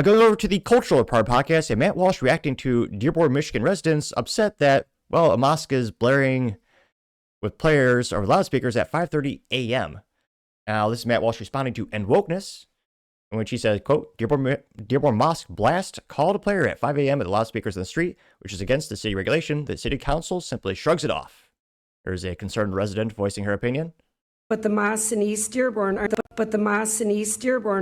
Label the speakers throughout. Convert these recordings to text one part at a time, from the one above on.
Speaker 1: Going over to the cultural part podcast, and Matt Walsh reacting to Dearborn, Michigan residents upset that, well, a mosque is blaring with players or loudspeakers at 5:30 a.m. Now, this is Matt Walsh responding to End Wokeness, in which he said, quote, Dearborn Mosque blast called a player at 5 a.m. at the loudspeakers in the street, which is against the city regulation. The city council simply shrugs it off. There's a concerned resident voicing her opinion.
Speaker 2: But the mosques in East Dearborn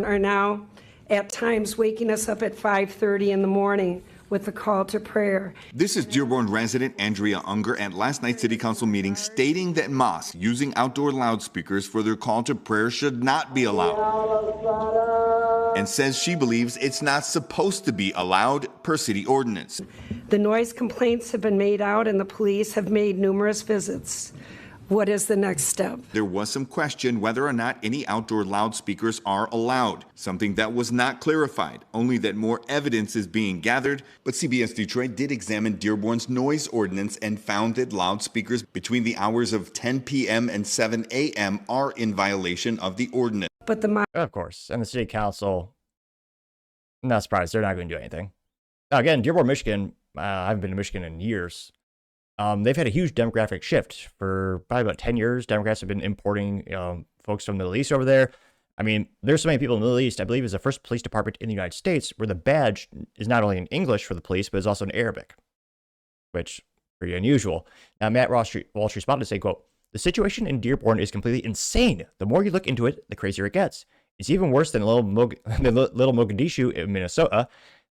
Speaker 2: are now at times waking us up at 5:30 in the morning with the call to prayer.
Speaker 3: This is Dearborn resident Andrea Unger at last night's city council meeting stating that mosques using outdoor loudspeakers for their call to prayer should not be allowed, and says she believes it's not supposed to be allowed per city ordinance.
Speaker 2: The noise complaints have been made out and the police have made numerous visits. What is the next step?
Speaker 3: There was some question whether or not any outdoor loudspeakers are allowed, something that was not clarified, only that more evidence is being gathered. But CBS Detroit did examine Dearborn's noise ordinance and found that loudspeakers between the hours of 10 p.m. and 7 a.m. are in violation of the ordinance.
Speaker 2: But
Speaker 1: of course, and the city council, not surprised, they're not going to do anything. Now, again, Dearborn, Michigan, I haven't been to Michigan in years. They've had a huge demographic shift. For probably about 10 years, Democrats have been importing folks from the Middle East over there. I mean, there's so many people in the Middle East. I believe it's the first police department in the United States where the badge is not only in English for the police, but it's also in Arabic, which is pretty unusual. Now, Matt Walsh responded to say, quote, the situation in Dearborn is completely insane. The more you look into it, the crazier it gets. It's even worse than little Mogadishu in Minnesota.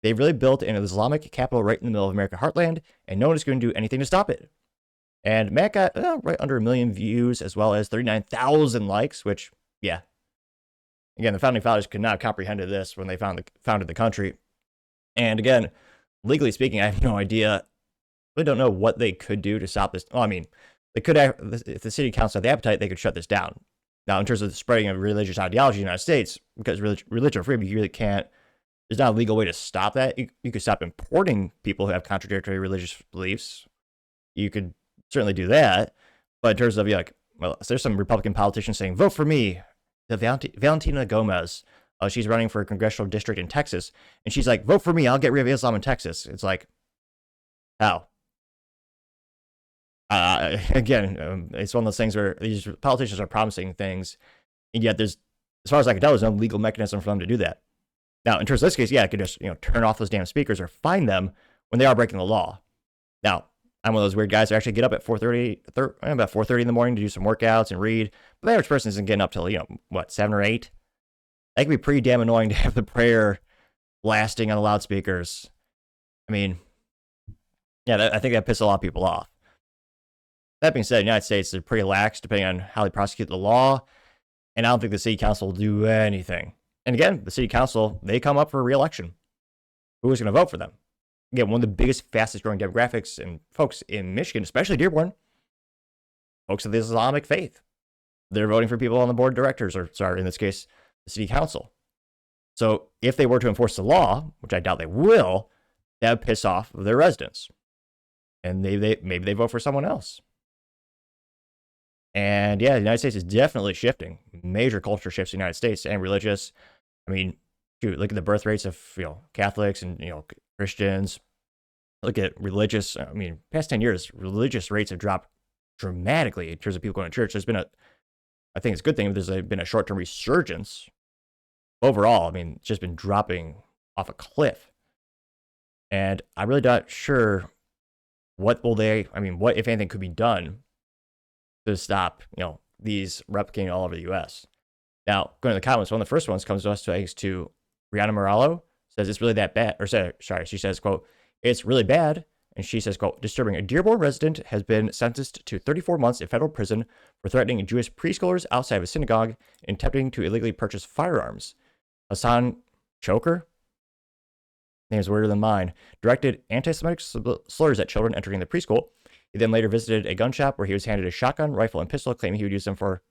Speaker 1: They've really built an Islamic capital right in the middle of American heartland, and no one is going to do anything to stop it. And Matt got right under 1 million views, as well as 39,000 likes, which, yeah. Again, the founding fathers could not have comprehended this when they founded the country. And again, legally speaking, I have no idea. I don't know what they could do to stop this. Well, I mean, they could have, if the city council had the appetite, they could shut this down. Now, in terms of the spreading of religious ideology in the United States, because religion freedom, you really can't. There's not a legal way to stop that. You could stop importing people who have contradictory religious beliefs. You could certainly do that. But in terms of, well, there's some Republican politicians saying, vote for me. The Valentina Gomez, she's running for a congressional district in Texas. And she's like, vote for me. I'll get rid of Islam in Texas. It's like, how? Again, it's one of those things where these politicians are promising things. And yet there's, as far as I can tell, there's no legal mechanism for them to do that. Now, in terms of this case, yeah, I could just turn off those damn speakers or fine them when they are breaking the law. Now, I'm one of those weird guys that actually get up at about 4:30 in the morning to do some workouts and read. But the average person isn't getting up till 7 or 8. That can be pretty damn annoying to have the prayer blasting on the loudspeakers. I mean, yeah, I think that pisses a lot of people off. That being said, the United States is pretty lax depending on how they prosecute the law, and I don't think the city council will do anything. And again, the city council, they come up for re-election. Who is going to vote for them? Again, one of the biggest, fastest growing demographics and folks in Michigan, especially Dearborn, folks of the Islamic faith. They're voting for people on the board of directors, or sorry, in this case, the city council. So if they were to enforce the law, which I doubt they will, that would piss off their residents. And maybe they vote for someone else. And yeah, the United States is definitely shifting. Major culture shifts in the United States and religious. I mean, shoot, look at the birth rates of Catholics and Christians. Look at religious. I mean, past 10 years, religious rates have dropped dramatically in terms of people going to church. There's been I think it's a good thing. There's been a short-term resurgence. Overall, I mean, it's just been dropping off a cliff. And I'm really not sure what if anything could be done to stop, these replicating all over the U.S. Now, going to the comments, one of the first ones comes to us thanks to Rihanna Morello, says it's really that bad, she says, quote, it's really bad, and she says, quote, disturbing. A Dearborn resident has been sentenced to 34 months in federal prison for threatening Jewish preschoolers outside of a synagogue and attempting to illegally purchase firearms. Hassan Choker, name's weirder than mine, directed anti-Semitic slurs at children entering the preschool. He then later visited a gun shop where he was handed a shotgun, rifle, and pistol, claiming he would use them for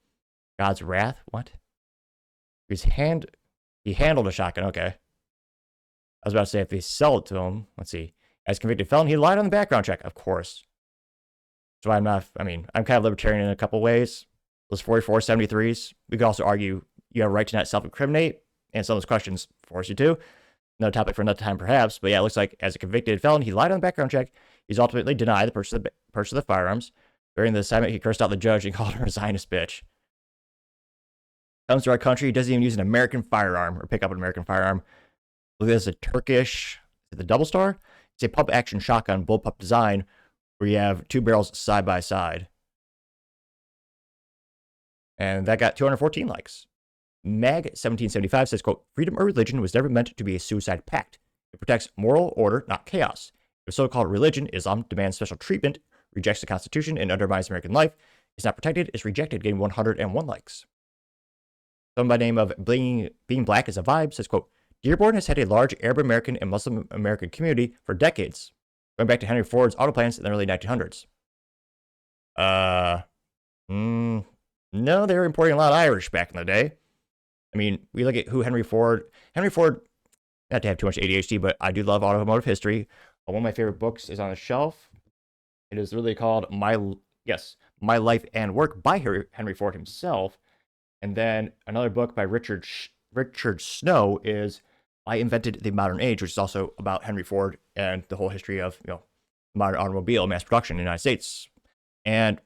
Speaker 1: God's wrath. What? He handled a shotgun. Okay. I was about to say if they sell it to him. Let's see. As convicted felon, he lied on the background check. Of course. That's why I'm kind of libertarian in a couple ways. Those 4473s. We could also argue you have a right to not self-incriminate, and some of those questions force you to. another topic for another time perhaps, but yeah, it looks like as a convicted felon, he lied on the background check. He's ultimately denied the purchase of the firearms. During the assignment, he cursed out the judge and called her a Zionist bitch. Comes to our country, he doesn't even use an American firearm or pick up an American firearm. Look at this, a Turkish, the Double Star? It's a pump action shotgun bullpup design where you have two barrels side by side. And that got 214 likes. Mag1775 says, quote, freedom of religion was never meant to be a suicide pact. It protects moral order, not chaos. If so-called religion, Islam, demands special treatment, rejects the Constitution, and undermines American life, is not protected, is rejected, getting 101 likes. Someone by the name of Being Black is a Vibe says, quote, Dearborn has had a large Arab American and Muslim American community for decades, going back to Henry Ford's auto plants in the early 1900s. No, they were importing a lot of Irish back in the day. I mean, we look at who Henry Ford, not to have too much ADHD, but I do love automotive history. One of my favorite books is on the shelf. It is really called My Life and Work by Henry Ford himself. And then another book by Richard Snow is I Invented the Modern Age, which is also about Henry Ford and the whole history of, modern automobile mass production in the United States. And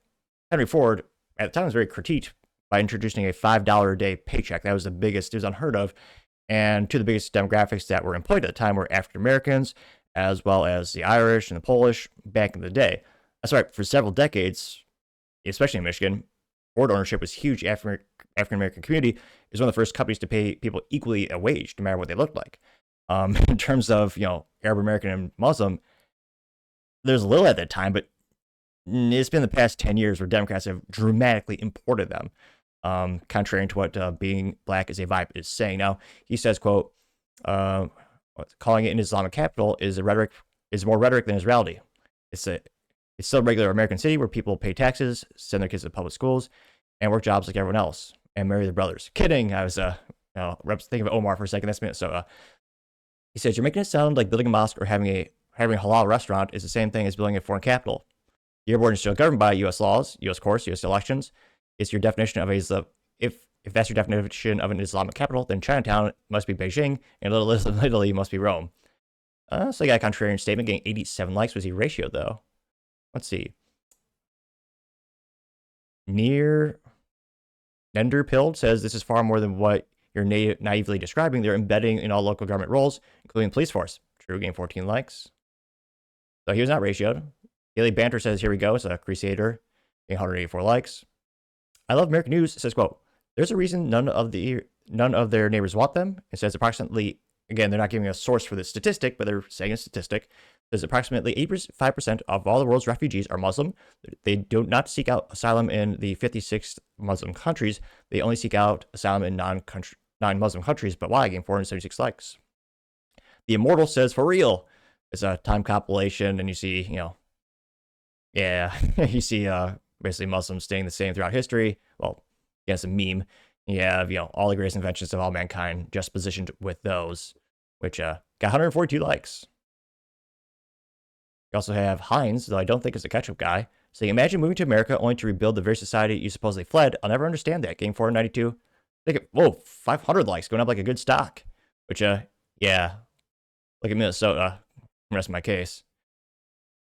Speaker 1: Henry Ford at the time was very critiqued by introducing a $5 a day paycheck. That was the biggest, it was unheard of. And two of the biggest demographics that were employed at the time were African Americans, as well as the Irish and the Polish back in the day. That's right, for several decades, especially in Michigan, Ford ownership was huge. African American community is one of the first companies to pay people equally a wage, no matter what they looked like. In terms of, Arab American and Muslim, there's little at that time, but it's been the past 10 years where Democrats have dramatically imported them, contrary to what Being Black is a Vibe is saying. Now, he says, quote, calling it an Islamic capital is more rhetoric than is reality. It's still a regular American city where people pay taxes, send their kids to public schools, and work jobs like everyone else, and marry their brothers. Kidding. I was thinking of Omar for a second. That's Minnesota. He says, you're making it sound like building a mosque or having a halal restaurant is the same thing as building a foreign capital. Dearborn is still governed by U.S. laws, U.S. courts, U.S. elections. It's your definition of if that's your definition of an Islamic capital, then Chinatown must be Beijing, and Little Italy must be Rome. So I got a contrarian statement, getting 87 likes was he ratio, though. Let's see. Near Nenderpild says this is far more than what you're naively describing. They're embedding in all local government roles, including police force. True, getting 14 likes. So he was not ratioed. Daily Banter says, here we go. It's a Crusader, getting 184 likes. I Love American News says, quote, there's a reason none of their neighbors want them. It says approximately, again, they're not giving a source for this statistic, but they're saying a statistic. There's approximately 85% of all the world's refugees are Muslim. They do not seek out asylum in the 56 Muslim countries. They only seek out asylum in non-Muslim countries. But why? Getting 476 likes. The Immortal says, for real. It's a time compilation, and you see, you see basically Muslims staying the same throughout history. Well, yeah, it's a meme. You have, all the greatest inventions of all mankind just positioned with those, which got 142 likes. You also have Heinz, though I don't think is a ketchup guy, saying, imagine moving to America only to rebuild the very society you supposedly fled. I'll never understand that. Getting 492. Whoa, 500 likes, going up like a good stock. Which, yeah. Look at Minnesota. Rest of my case.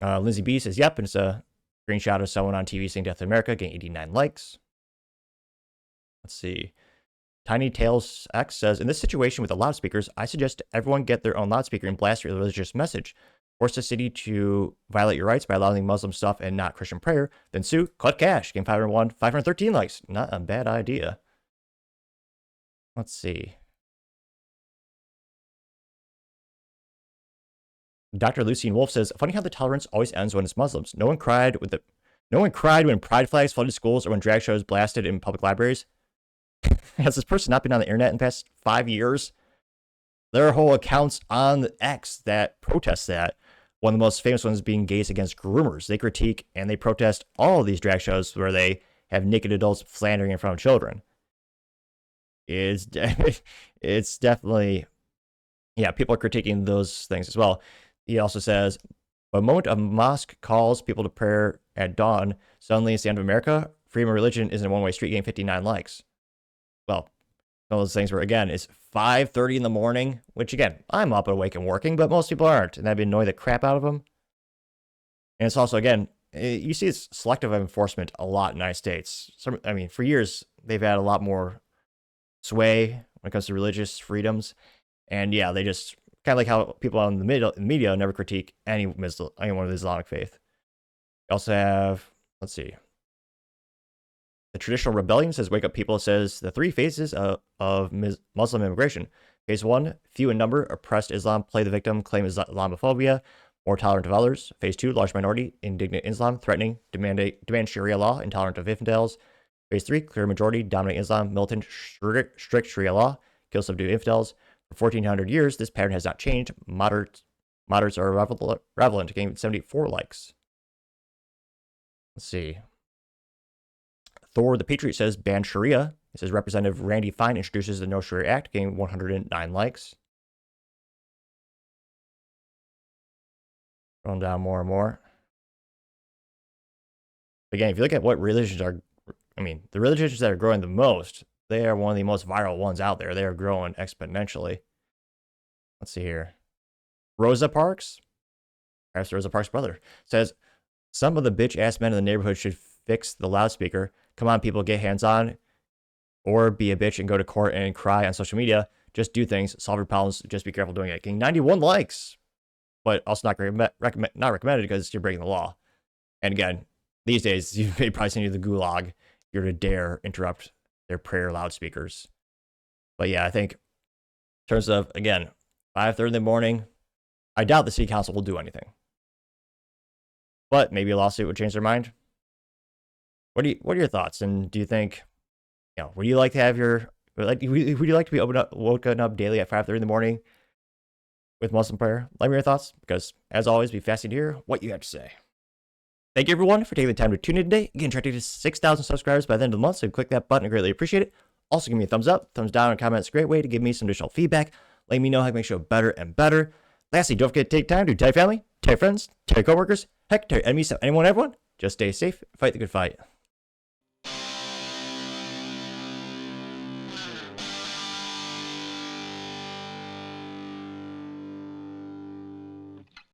Speaker 1: Lindsay B says, yep, and it's a screenshot of someone on TV saying Death to America, getting 89 likes. Let's see. Tiny Tails X says, in this situation with the loudspeakers, I suggest everyone get their own loudspeaker and blast your religious message. Force the city to violate your rights by allowing Muslim stuff and not Christian prayer. Then sue, collect cash. Game 501, 513 likes. Not a bad idea. Let's see. Dr. Lucien Wolf says, funny how the tolerance always ends when it's Muslims. No one cried when pride flags flooded schools or when drag shows blasted in public libraries. Has this person not been on the internet in the past 5 years? There are whole accounts on X that protest that. One of the most famous ones being Gays Against Groomers. They critique and they protest all of these drag shows where they have naked adults philandering in front of children. It's definitely, people are critiquing those things as well. He also says, the moment a mosque calls people to prayer at dawn, suddenly it's the end of America. Freedom of religion isn't a one-way street, getting 59 likes. Well, one of those things where, again, it's 5:30 in the morning, which, again, I'm up and awake and working, but most people aren't, and that'd be annoy the crap out of them. And it's also, again, you see it's selective enforcement a lot in the United States. For years, they've had a lot more sway when it comes to religious freedoms. And yeah, they just kind of like how people on the media never critique anyone of the Islamic faith. We also have, let's see, the traditional rebellion says wake up people. Says the three phases of Muslim immigration. Phase 1, few in number, oppressed Islam, play the victim, claim Islamophobia, more tolerant of others. Phase 2, large minority, indignant Islam, threatening, demand Sharia law, intolerant of infidels. Phase 3, clear majority, dominant Islam, militant, strict Sharia law, kill, subdue infidels. For 1,400 years, this pattern has not changed. Moderates are relevant, getting 74 likes. Let's see. Thor the Patriot says ban Sharia. It says Representative Randy Fine introduces the No Sharia Act, getting 109 likes. Going down more and more. Again, if you look at what religions are, the religions that are growing the most, they are one of the most viral ones out there. They are growing exponentially. Let's see here. Rosa Parks, perhaps Rosa Parks' brother, says some of the bitch-ass men in the neighborhood should fix the loudspeaker. Come on, people, get hands-on, or be a bitch and go to court and cry on social media. Just do things, solve your problems. Just be careful doing it. Getting 91 likes, but also not recommended because you're breaking the law. And again, these days, you may probably send you to the gulag if you're to dare interrupt their prayer loudspeakers. But yeah, I think in terms of, again, 5:30 in the morning, I doubt the city council will do anything. But maybe a lawsuit would change their mind. What are your thoughts? And do you think, would you like to have would you like to be woken up daily at 5:30 in the morning with Muslim prayer? Let me know your thoughts, because as always, be fascinated to hear what you have to say. Thank you, everyone, for taking the time to tune in today. Again, try to get to 6,000 subscribers by the end of the month, so click that button. I greatly appreciate it. Also, give me a thumbs up, thumbs down, and comment. It's a great way to give me some additional feedback. Let me know how to make the show better and better. Lastly, don't forget to take time to tell your family, tell your friends, tell your coworkers, heck, tell your enemies, tell anyone, everyone. Just stay safe, fight the good fight.